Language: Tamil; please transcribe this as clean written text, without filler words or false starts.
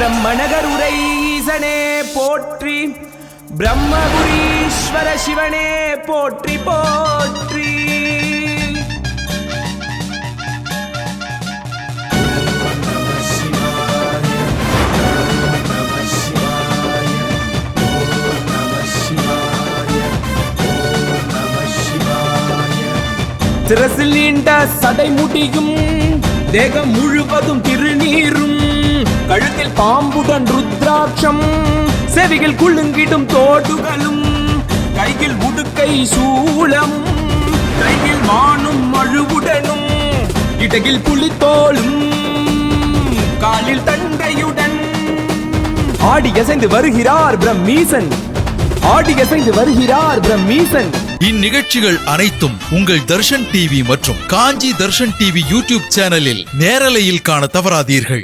பிரம்மநகருரை ஈசனே போற்றி, பிரம்மபுரீஸ்வர சிவனே போற்றி போற்றி. சிரசில் நீண்ட சடைமுடியும், தேகம் முழுவதும் திருநீரும், கழுத்தில் பாம்புடன் ருத்ராட்சம், செவிகள் குலுங்கிடும் தோடுகளும், கையில் உடுக்கை சூளம், கையில் மானும் மழுவுடனும், இடையில் புலித்தோளும், காலில் தண்டையுடன் ஆடி அசைந்து வருகிறார் பிரம்மீசன், ஆடி அசைந்து வருகிறார் பிரம்மீசன். இந்நிகழ்ச்சிகள் அனைத்தும் உங்கள் தர்ஷன் டிவி மற்றும் காஞ்சி தர்ஷன் டிவி யூடியூப் சேனலில் நேரலையில் காண தவறாதீர்கள்.